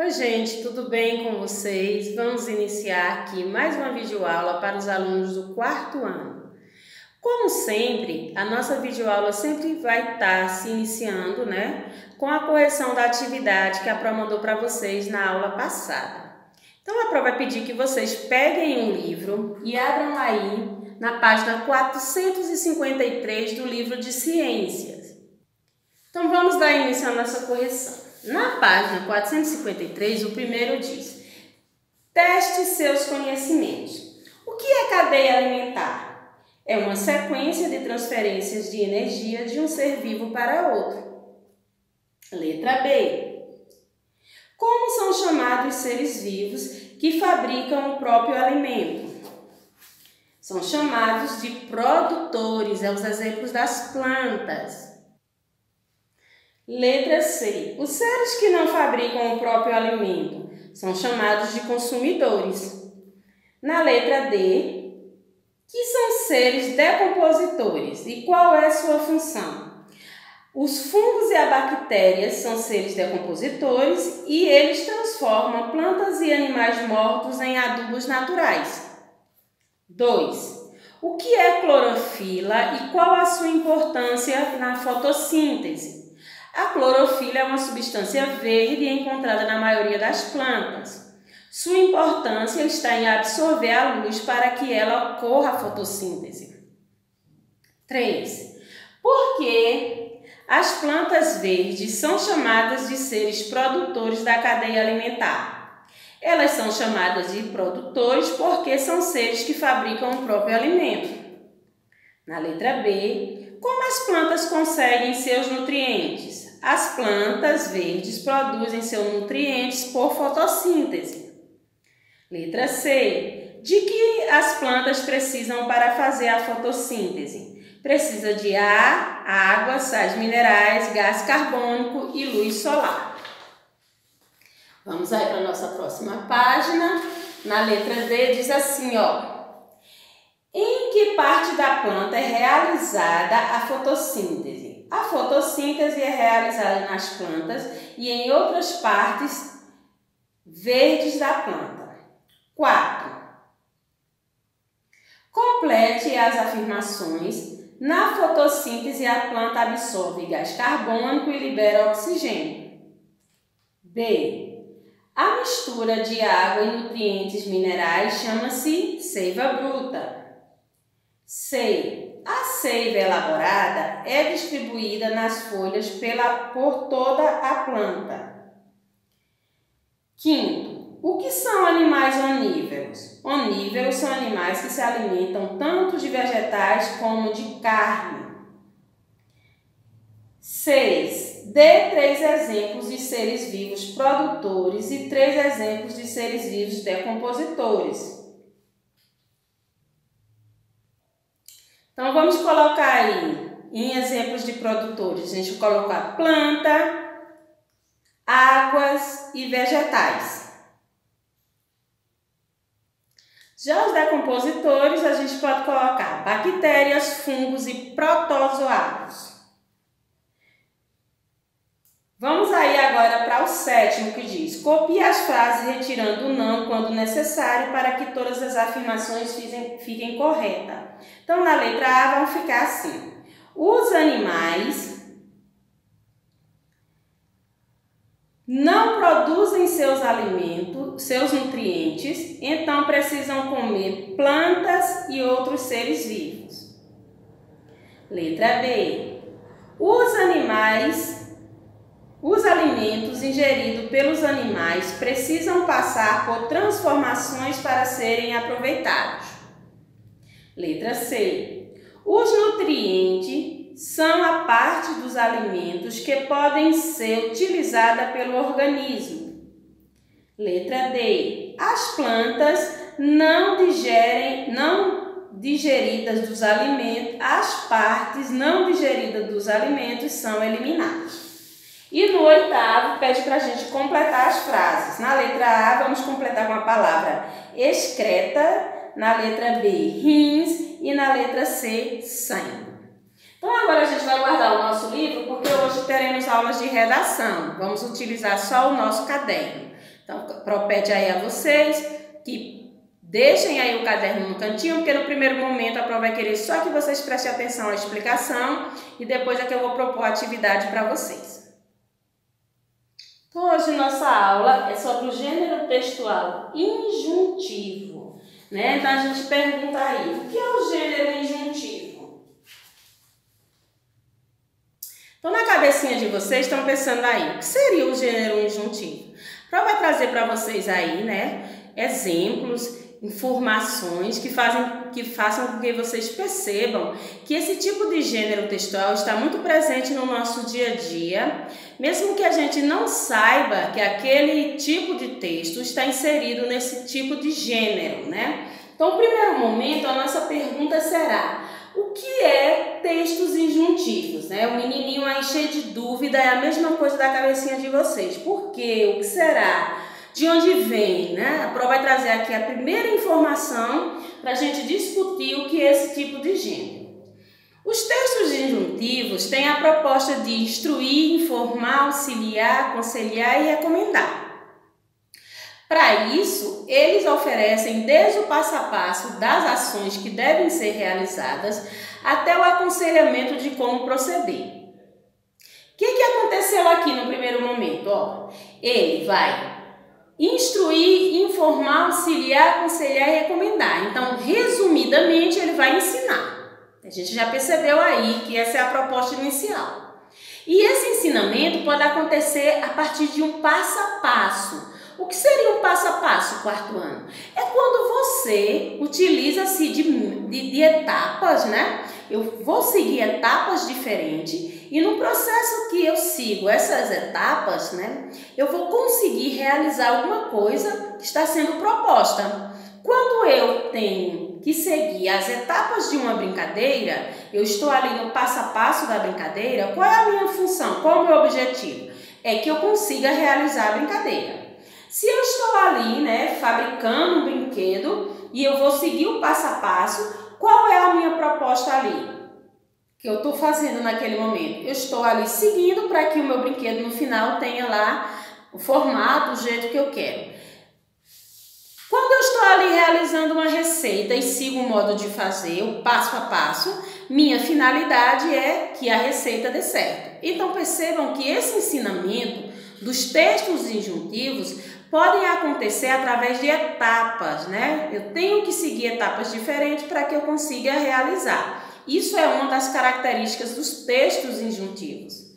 Oi gente, tudo bem com vocês? Vamos iniciar aqui mais uma videoaula para os alunos do quarto ano. Como sempre, a nossa videoaula sempre vai estar se iniciando, com a correção da atividade que a Pro mandou para vocês na aula passada. Então a Pro vai pedir que vocês peguem um livro e abram aí na página 453 do livro de Ciências. Então vamos dar início à nossa correção. Na página 453, o primeiro diz: teste seus conhecimentos. O que é cadeia alimentar? É uma sequência de transferências de energia de um ser vivo para outro. Letra B. Como são chamados os seres vivos que fabricam o próprio alimento? São chamados de produtores, os exemplos das plantas. Letra C. Os seres que não fabricam o próprio alimento são chamados de consumidores. Na letra D, que são seres decompositores e qual é sua função? Os fungos e as bactérias são seres decompositores e eles transformam plantas e animais mortos em adubos naturais. 2. O que é clorofila e qual a sua importância na fotossíntese? A clorofila é uma substância verde encontrada na maioria das plantas. Sua importância está em absorver a luz para que ela ocorra a fotossíntese. 3. Por que as plantas verdes são chamadas de seres produtores da cadeia alimentar? Elas são chamadas de produtores porque são seres que fabricam o próprio alimento. Na letra B, como as plantas conseguem seus nutrientes? As plantas verdes produzem seus nutrientes por fotossíntese. Letra C. De que as plantas precisam para fazer a fotossíntese? Precisa de ar, água, sais minerais, gás carbônico e luz solar. Vamos aí para a nossa próxima página. Na letra D diz assim, ó. Em que parte da planta é realizada a fotossíntese? A fotossíntese é realizada nas plantas e em outras partes verdes da planta. 4. Complete as afirmações. Na fotossíntese, a planta absorve gás carbônico e libera oxigênio. B. A mistura de água e nutrientes minerais chama-se seiva bruta. C. A seiva elaborada é distribuída nas folhas por toda a planta. 5. O que são animais onívoros? Onívoros são animais que se alimentam tanto de vegetais como de carne. 6. Dê 3 exemplos de seres vivos produtores e 3 exemplos de seres vivos decompositores. Então, vamos colocar aí, em exemplos de produtores, a gente vai colocar planta, águas e vegetais. Já os decompositores, a gente pode colocar bactérias, fungos e protozoários. Vamos aí agora para o 7º que diz: copie as frases retirando o não quando necessário para que todas as afirmações fiquem corretas. Então, na letra A vão ficar assim: os animais não produzem seus alimentos, seus nutrientes, então precisam comer plantas e outros seres vivos. Letra B. Os alimentos ingeridos pelos animais precisam passar por transformações para serem aproveitados. Letra C. Os nutrientes são a parte dos alimentos que podem ser utilizada pelo organismo. Letra D. As plantas não digeridas dos alimentos, as partes não digeridas dos alimentos são eliminadas. E no 8º, pede para a gente completar as frases. Na letra A, vamos completar com a palavra excreta, na letra B, rins e na letra C, sangue. Então, agora a gente vai guardar o nosso livro porque hoje teremos aulas de redação. Vamos utilizar só o nosso caderno. Então, propete aí a vocês que deixem aí o caderno no cantinho, porque no primeiro momento a prova vai querer só que vocês prestem atenção à explicação e depois é que eu vou propor a atividade para vocês. Então, hoje nossa aula é sobre o gênero textual injuntivo, né? Então, a gente pergunta aí, o que é o gênero injuntivo? Então, na cabecinha de vocês, estão pensando aí, o que seria o gênero injuntivo? A prova vai trazer para vocês aí, né, exemplos, informações que façam com que vocês percebam que esse tipo de gênero textual está muito presente no nosso dia a dia, mesmo que a gente não saiba que aquele tipo de texto está inserido nesse tipo de gênero, né? Então, no primeiro momento, a nossa pergunta será: o que é textos injuntivos, né? O menininho aí cheio de dúvida, é a mesma coisa da cabecinha de vocês. Por quê? O que será? De onde vem, né? A prova vai trazer aqui a primeira informação para a gente discutir o que é esse tipo de gênero. Os textos injuntivos têm a proposta de instruir, informar, auxiliar, aconselhar e recomendar. Para isso, eles oferecem desde o passo a passo das ações que devem ser realizadas até o aconselhamento de como proceder. O que aconteceu aqui no primeiro momento? Ó, ele vai instruir, informar, auxiliar, aconselhar e recomendar. Então, resumidamente, ele vai ensinar. A gente já percebeu aí que essa é a proposta inicial. E esse ensinamento pode acontecer a partir de um passo a passo. O que seria um passo a passo, quarto ano? É quando você utiliza-se de etapas, né? Eu vou seguir etapas diferentes e no processo que eu sigo essas etapas, né, eu vou conseguir realizar alguma coisa que está sendo proposta. Quando eu tenho que seguir as etapas de uma brincadeira, eu estou ali no passo a passo da brincadeira, qual é a minha função? Qual é o meu objetivo? É que eu consiga realizar a brincadeira. Se eu estou ali, né, fabricando um brinquedo e eu vou seguir o passo a passo, qual é a minha proposta ali que eu estou fazendo naquele momento? Eu estou ali seguindo para que o meu brinquedo no final tenha lá o formato, o jeito que eu quero. Quando eu estou ali realizando uma receita e sigo o modo de fazer, o passo a passo, minha finalidade é que a receita dê certo. Então percebam que esse ensinamento dos textos injuntivos podem acontecer através de etapas, né? Eu tenho que seguir etapas diferentes para que eu consiga realizar. Isso é uma das características dos textos injuntivos.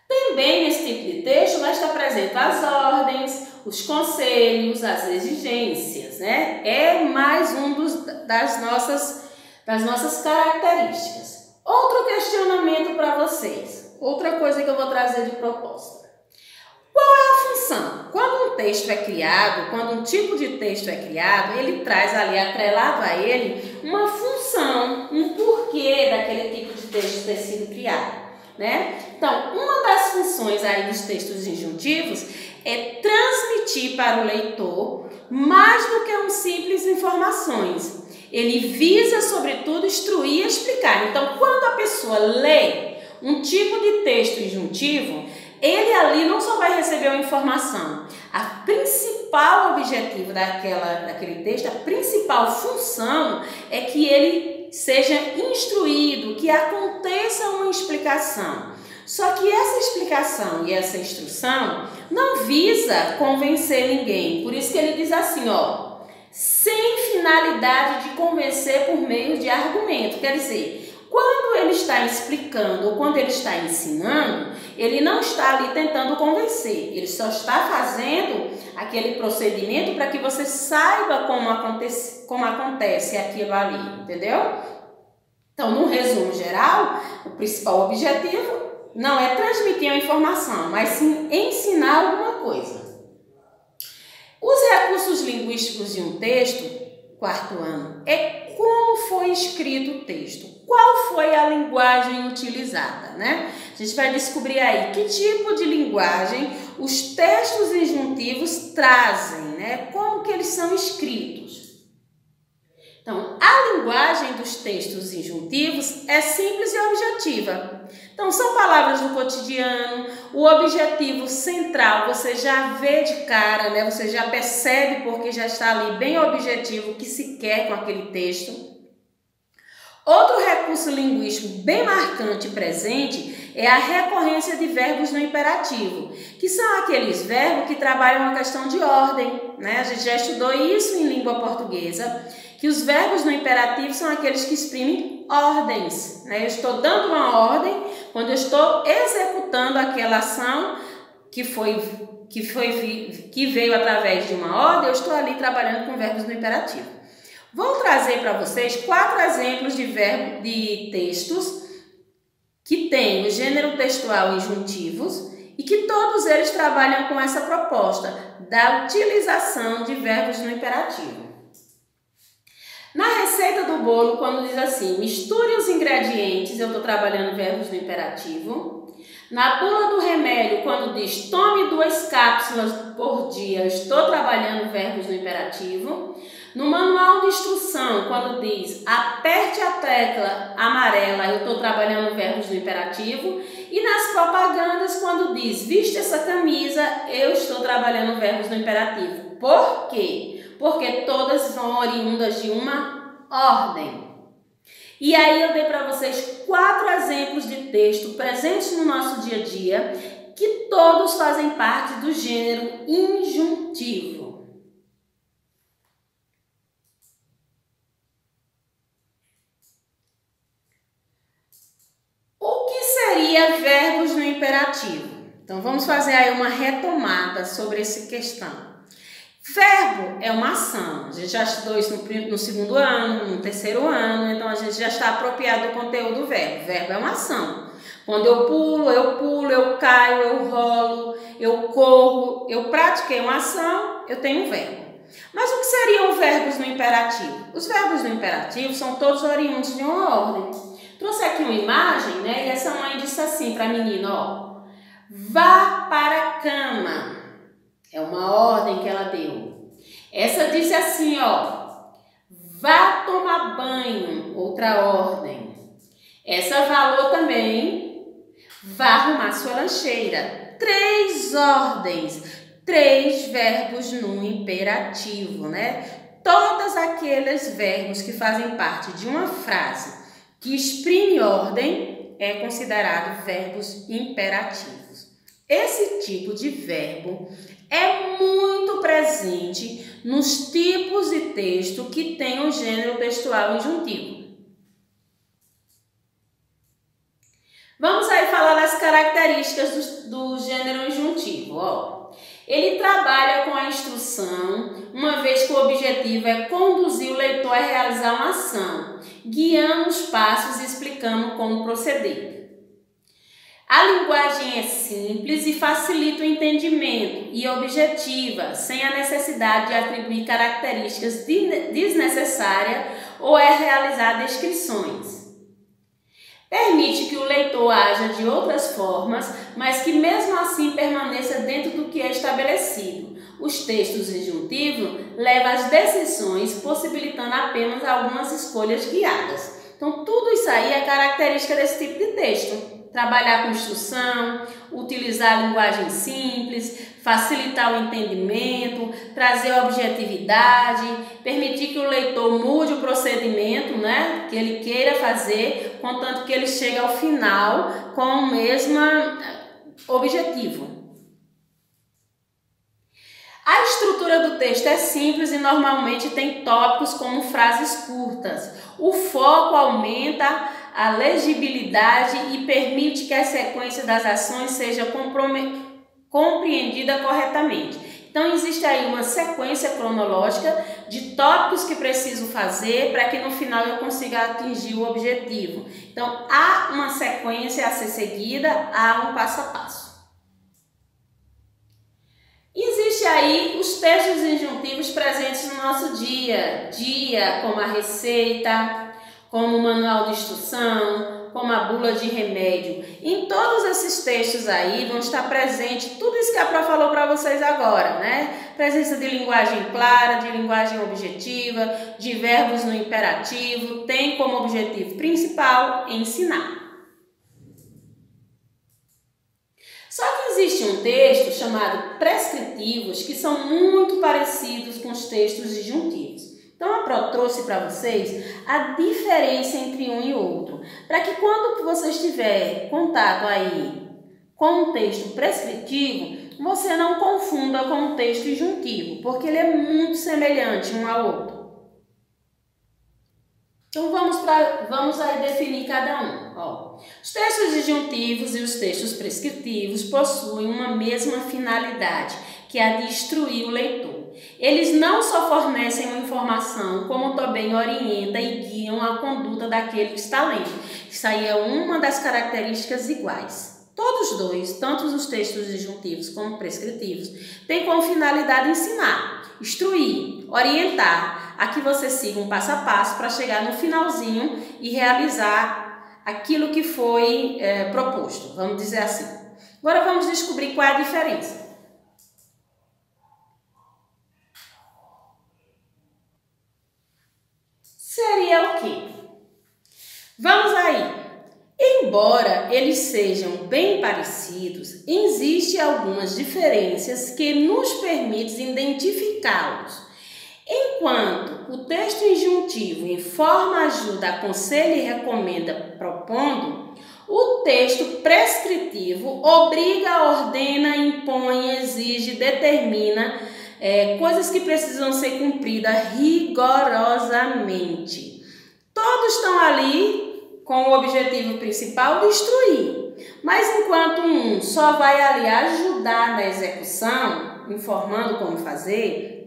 Também nesse tipo de texto vai estar presente as ordens, os conselhos, as exigências, né? É mais um das nossas características. Outro questionamento para vocês, outra coisa que eu vou trazer de proposta. Qual é a função? Quando um texto é criado, quando um tipo de texto é criado, ele traz ali, atrelado a ele, uma função, um porquê daquele tipo de texto ter sido criado, né? Então, uma das funções aí dos textos injuntivos é transmitir para o leitor mais do que um simples informações. Ele visa, sobretudo, instruir e explicar. Então, quando a pessoa lê um tipo de texto injuntivo, ele ali não só vai receber uma informação, a principal objetivo daquele texto, a principal função é que ele seja instruído, que aconteça uma explicação. Só que essa explicação e essa instrução não visa convencer ninguém. Por isso que ele diz assim, ó, sem finalidade de convencer por meio de argumento. Quer dizer, quando ele está explicando ou quando ele está ensinando, ele não está ali tentando convencer. Ele só está fazendo aquele procedimento para que você saiba como acontece aquilo ali, entendeu? Então, no resumo geral, o principal objetivo não é transmitir a informação, mas sim ensinar alguma coisa. Os recursos linguísticos de um texto, quarto ano, é como foi escrito o texto, qual foi a linguagem utilizada, né? A gente vai descobrir aí que tipo de linguagem os textos injuntivos trazem, né? Como que eles são escritos. Então, a linguagem dos textos injuntivos é simples e objetiva. Então, são palavras do cotidiano, o objetivo central você já vê de cara, né? Você já percebe porque já está ali bem objetivo o que se quer com aquele texto. Outro recurso linguístico bem marcante e presente é a recorrência de verbos no imperativo, que são aqueles verbos que trabalham a questão de ordem, né? A gente já estudou isso em língua portuguesa, que os verbos no imperativo são aqueles que exprimem ordens, né? Eu estou dando uma ordem quando eu estou executando aquela ação que veio através de uma ordem, eu estou ali trabalhando com verbos no imperativo. Vou trazer para vocês 4 exemplos de textos que têm o gênero textual injuntivos e que todos eles trabalham com essa proposta da utilização de verbos no imperativo. Na receita do bolo, quando diz assim, misture os ingredientes, eu estou trabalhando verbos no imperativo. Na bula do remédio, quando diz tome 2 cápsulas por dia, eu estou trabalhando verbos no imperativo. No manual de instrução, quando diz aperte a tecla amarela, eu estou trabalhando verbos no imperativo. E nas propagandas, quando diz viste essa camisa, eu estou trabalhando verbos no imperativo. Por quê? Porque todas são oriundas de uma ordem. E aí eu dei para vocês 4 exemplos de texto presentes no nosso dia a dia, que todos fazem parte do gênero injuntivo. O que seria verbos no imperativo? Então vamos fazer aí uma retomada sobre essa questão. Verbo é uma ação, a gente já estudou isso no segundo ano, no terceiro ano, então a gente já está apropriado do conteúdo do verbo. Verbo é uma ação. Quando eu pulo, eu caio, eu rolo, eu corro, eu pratiquei uma ação, eu tenho um verbo. Mas o que seriam verbos no imperativo? Os verbos no imperativo são todos oriundos de uma ordem. Trouxe aqui uma imagem, né? E essa mãe disse assim para a menina, ó, vá para a cama. É uma ordem que ela deu. Essa disse assim, ó, vá tomar banho, outra ordem. Essa falou também, vá arrumar sua lancheira. 3 ordens, 3 verbos no imperativo, né? Todos aqueles verbos que fazem parte de uma frase que exprime ordem é considerado verbos imperativos. Esse tipo de verbo é muito presente nos tipos de texto que tem o gênero textual injuntivo. Vamos aí falar das características do gênero injuntivo. Ó. Ele trabalha com a instrução, uma vez que o objetivo é conduzir o leitor a realizar uma ação, guiando os passos e explicando como proceder. A linguagem é simples e facilita o entendimento e objetiva, sem a necessidade de atribuir características desnecessárias ou realizar descrições. Permite que o leitor haja de outras formas, mas que mesmo assim permaneça dentro do que é estabelecido. Os textos injuntivos levam às decisões, possibilitando apenas algumas escolhas guiadas. Então, tudo isso aí é característica desse tipo de texto. Trabalhar com instrução, utilizar a linguagem simples, facilitar o entendimento, trazer objetividade, permitir que o leitor mude o procedimento, né, que ele queira fazer, contanto que ele chegue ao final com o mesmo objetivo. A estrutura do texto é simples e normalmente tem tópicos como frases curtas. O foco aumenta a legibilidade e permite que a sequência das ações seja compreendida corretamente. Então, existe aí uma sequência cronológica de tópicos que preciso fazer para que no final eu consiga atingir o objetivo. Então, há uma sequência a ser seguida, há um passo a passo. Existe aí os textos injuntivos presentes no nosso dia, como a receita, como o manual de instrução, como a bula de remédio. Em todos esses textos aí vão estar presente tudo isso que a Pró falou para vocês agora, né? Presença de linguagem clara, de linguagem objetiva, de verbos no imperativo, tem como objetivo principal ensinar. Só que existe um texto chamado prescritivos que são muito parecidos com os textos disjuntivos. Então, a Pró trouxe para vocês a diferença entre um e outro, para que quando você estiver contato aí com um texto prescritivo, você não confunda com um texto disjuntivo, porque ele é muito semelhante um ao outro. Então, vamos aí definir cada um. Ó, os textos disjuntivos e os textos prescritivos possuem uma mesma finalidade, que é a de instruir o leitor. Eles não só fornecem uma informação, como também orientam e guiam a conduta daquele que está lendo. Isso aí é uma das características iguais. Todos dois, tanto os textos disjuntivos como prescritivos, têm como finalidade ensinar, instruir, orientar, a que você siga um passo a passo para chegar no finalzinho e realizar aquilo que foi proposto, vamos dizer assim. Agora vamos descobrir qual é a diferença. Seria o quê? Vamos aí. Embora eles sejam bem parecidos, existem algumas diferenças que nos permitem identificá-los. Enquanto o texto injuntivo informa, ajuda, aconselha e recomenda propondo, o texto prescritivo obriga, ordena, impõe, exige, determina coisas que precisam ser cumpridas rigorosamente. Todos estão ali com o objetivo principal de instruir, mas enquanto um só vai ali ajudar na execução, informando como fazer,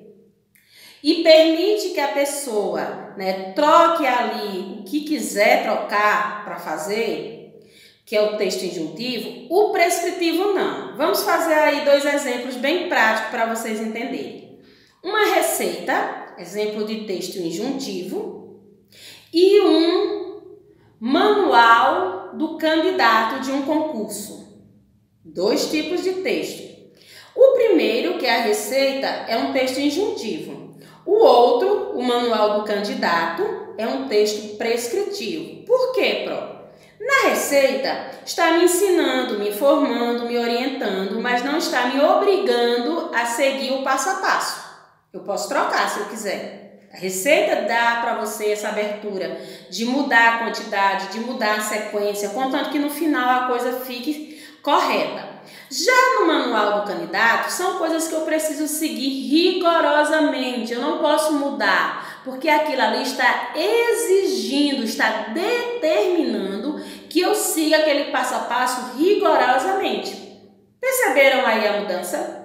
e permite que a pessoa troque ali o que quiser trocar para fazer, que é o texto injuntivo, o prescritivo não. Vamos fazer aí dois exemplos bem práticos para vocês entenderem. Uma receita, exemplo de texto injuntivo, e um manual do candidato de um concurso. Dois tipos de texto. O primeiro, que é a receita, é um texto injuntivo. O outro, o manual do candidato, é um texto prescritivo. Por quê, Pró? Na receita, está me ensinando, me informando, me orientando, mas não está me obrigando a seguir o passo a passo. Eu posso trocar se eu quiser. A receita dá para você essa abertura de mudar a quantidade, de mudar a sequência, contanto que no final a coisa fique correta. Já no manual do candidato, são coisas que eu preciso seguir rigorosamente, eu não posso mudar, porque aquilo ali está exigindo, está determinando que eu siga aquele passo a passo rigorosamente. Perceberam aí a mudança?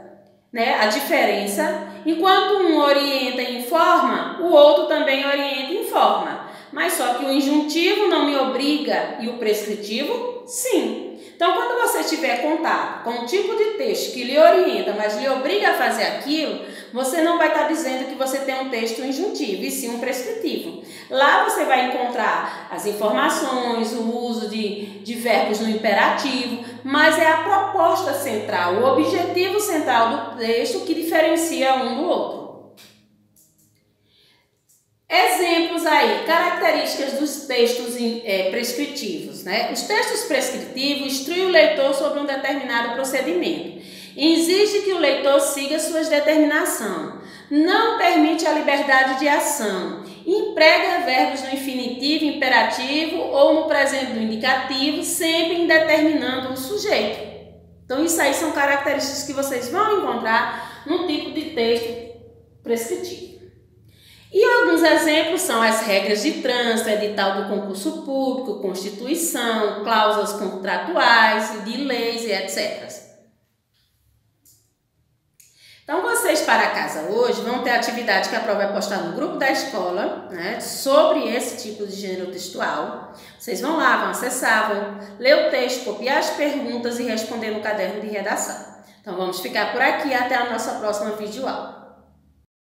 A diferença? Enquanto um orienta e informa, o outro também orienta e informa. Mas só que o injuntivo não me obriga e o prescritivo, sim. Então, quando você tiver contato com um tipo de texto que lhe orienta, mas lhe obriga a fazer aquilo, você não vai estar dizendo que você tem um texto injuntivo, e sim um prescritivo. Lá você vai encontrar as informações, o uso de verbos no imperativo, mas é a proposta central, o objetivo central do texto que diferencia um do outro. Exemplos aí, características dos textos prescritivos. Os textos prescritivos instruem o leitor sobre um determinado procedimento. Exige que o leitor siga suas determinações. Não permite a liberdade de ação. Emprega verbos no infinitivo, imperativo ou no presente do indicativo, sempre indeterminando o sujeito. Então, isso aí são características que vocês vão encontrar no tipo de texto prescritivo. E alguns exemplos são as regras de trânsito, edital do concurso público, Constituição, cláusulas contratuais, de leis e etc. Então, vocês para casa hoje vão ter atividade que a Pró vai postar no grupo da escola, sobre esse tipo de gênero textual. Vocês vão lá, vão acessar, vão ler o texto, copiar as perguntas e responder no caderno de redação. Então, vamos ficar por aqui até a nossa próxima videoaula.